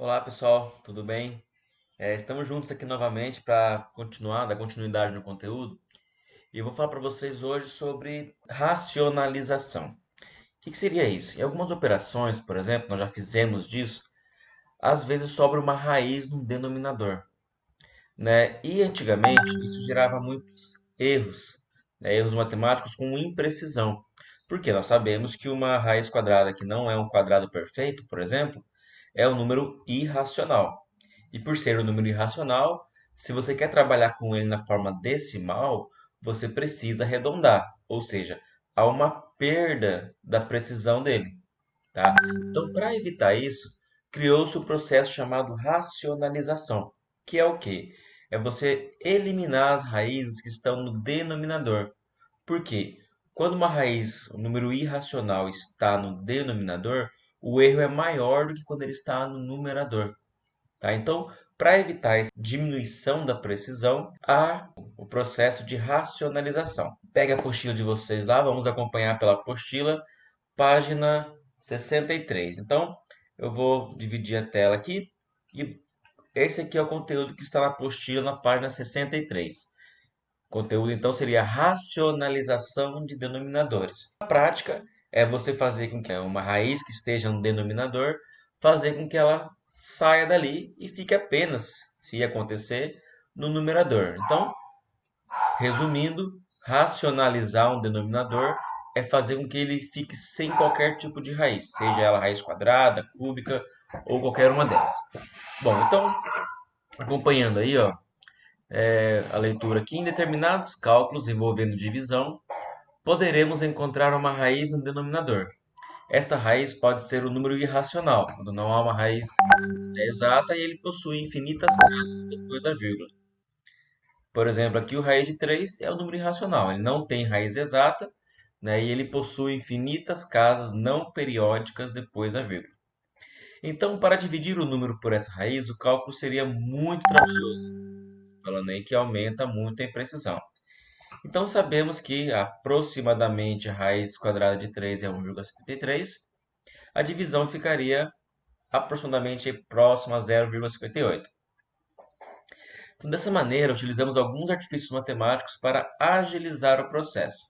Olá pessoal, tudo bem? Estamos juntos aqui novamente para dar continuidade no conteúdo e eu vou falar para vocês hoje sobre racionalização. O que seria isso? Em algumas operações, por exemplo, nós já fizemos disso, às vezes sobra uma raiz no denominador, né? E antigamente isso gerava muitos erros, né? Erros matemáticos com imprecisão, porque nós sabemos que uma raiz quadrada que não é um quadrado perfeito, por exemplo, é um número irracional. E por ser um número irracional, se você quer trabalhar com ele na forma decimal, você precisa arredondar, ou seja, há uma perda da precisão dele, tá? Então, para evitar isso, criou-se o processo chamado racionalização, que é o quê? É você eliminar as raízes que estão no denominador. Por quê? Quando uma raiz, um número irracional, está no denominador, o erro é maior do que quando ele está no numerador. Tá? Então, para evitar essa diminuição da precisão, há o processo de racionalização. Pega a apostila de vocês lá, vamos acompanhar pela apostila, página 63. Então, eu vou dividir a tela aqui e esse aqui é o conteúdo que está na apostila na página 63. O conteúdo, então, seria racionalização de denominadores. Na prática, é você fazer com que uma raiz que esteja no denominador, fazer com que ela saia dali e fique apenas, se acontecer, no numerador. Então, resumindo, racionalizar um denominador é fazer com que ele fique sem qualquer tipo de raiz, seja ela raiz quadrada, cúbica ou qualquer uma delas. Bom, então, acompanhando aí, ó, a leitura aqui, em determinados cálculos envolvendo divisão, poderemos encontrar uma raiz no denominador. Essa raiz pode ser um número irracional, quando não há uma raiz exata e ele possui infinitas casas depois da vírgula. Por exemplo, aqui o raiz de 3 é um número irracional, ele não tem raiz exata, né, e ele possui infinitas casas não periódicas depois da vírgula. Então, para dividir o número por essa raiz, o cálculo seria muito trabalhoso, falando aí que aumenta muito a imprecisão. Então, sabemos que aproximadamente a raiz quadrada de 3 é 1,73. A divisão ficaria aproximadamente próxima a 0,58. Então, dessa maneira, utilizamos alguns artifícios matemáticos para agilizar o processo.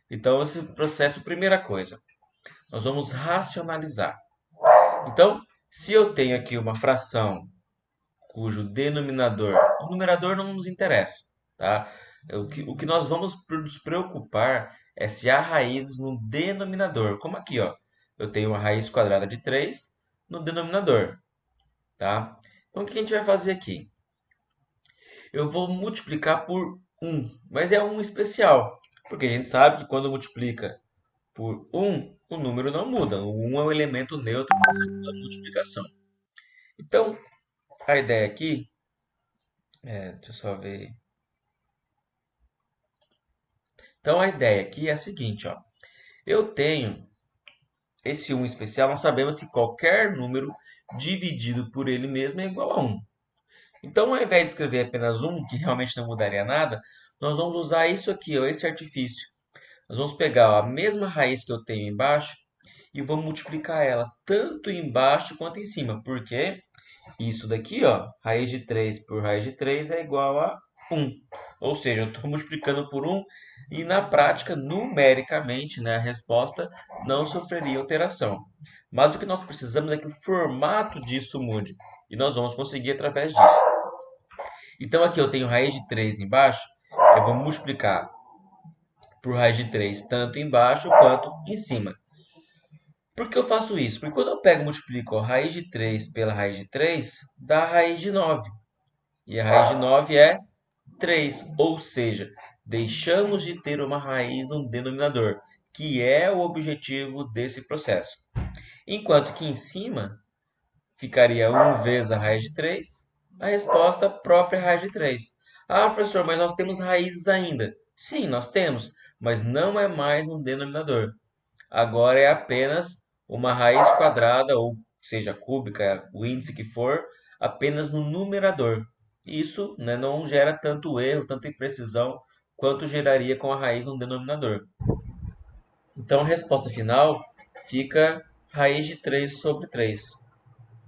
Então, esse processo, primeira coisa, nós vamos racionalizar. Então, se eu tenho aqui uma fração cujo denominador, o numerador não nos interessa, tá? O que nós vamos nos preocupar é se há raízes no denominador, como aqui, ó. Eu tenho uma raiz quadrada de 3 no denominador, tá? Então, o que a gente vai fazer aqui? Eu vou multiplicar por 1, mas é um especial, porque a gente sabe que quando multiplica por 1, o número não muda. O 1 é um elemento neutro da multiplicação. Então, a ideia aqui, deixa eu só ver. Então, a ideia aqui é a seguinte, ó. Eu tenho esse 1 especial, nós sabemos que qualquer número dividido por ele mesmo é igual a 1. Então, ao invés de escrever apenas 1, que realmente não mudaria nada, nós vamos usar isso aqui, ó, esse artifício. Nós vamos pegar ó, a mesma raiz que eu tenho embaixo e vamos multiplicar ela tanto embaixo quanto em cima. Porque isso daqui, ó, raiz de 3 por raiz de 3 é igual a 1. Ou seja, eu estou multiplicando por 1 e na prática, numericamente, né, a resposta não sofreria alteração. Mas o que nós precisamos é que o formato disso mude. E nós vamos conseguir através disso. Então aqui eu tenho raiz de 3 embaixo, eu vou multiplicar por raiz de 3 tanto embaixo quanto em cima. Por que eu faço isso? Porque quando eu pego e multiplico a raiz de 3 pela raiz de 3, dá a raiz de 9. E a raiz de 9 é 3. Ou seja, deixamos de ter uma raiz no denominador, que é o objetivo desse processo. Enquanto que em cima ficaria 1 vezes a raiz de 3, a resposta própria raiz de 3. Ah, professor, mas nós temos raízes ainda. Sim, nós temos, mas não é mais no denominador. Agora é apenas uma raiz quadrada, ou seja, cúbica, o índice que for, apenas no numerador. Isso, né, não gera tanto erro, tanta imprecisão, quanto geraria com a raiz no denominador. Então a resposta final fica raiz de 3 sobre 3.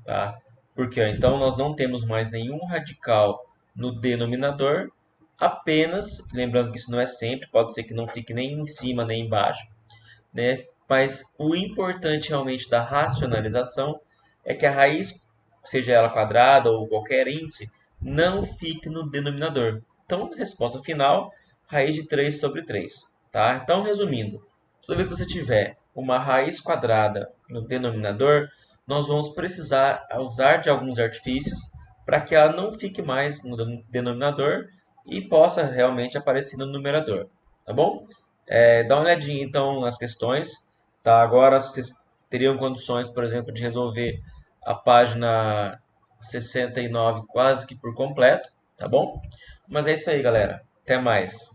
Tá? Porque, ó, então, nós não temos mais nenhum radical no denominador, apenas, lembrando que isso não é sempre, pode ser que não fique nem em cima nem embaixo, né? Mas o importante realmente da racionalização é que a raiz, seja ela quadrada ou qualquer índice, não fique no denominador. Então, resposta final, raiz de 3 sobre 3. Tá? Então, resumindo, toda vez que você tiver uma raiz quadrada no denominador, nós vamos precisar usar de alguns artifícios para que ela não fique mais no denominador e possa realmente aparecer no numerador. Tá bom? Dá uma olhadinha então nas questões. Tá? Agora vocês teriam condições, por exemplo, de resolver a página 69 quase que por completo, tá bom? Mas é isso aí, galera. Até mais.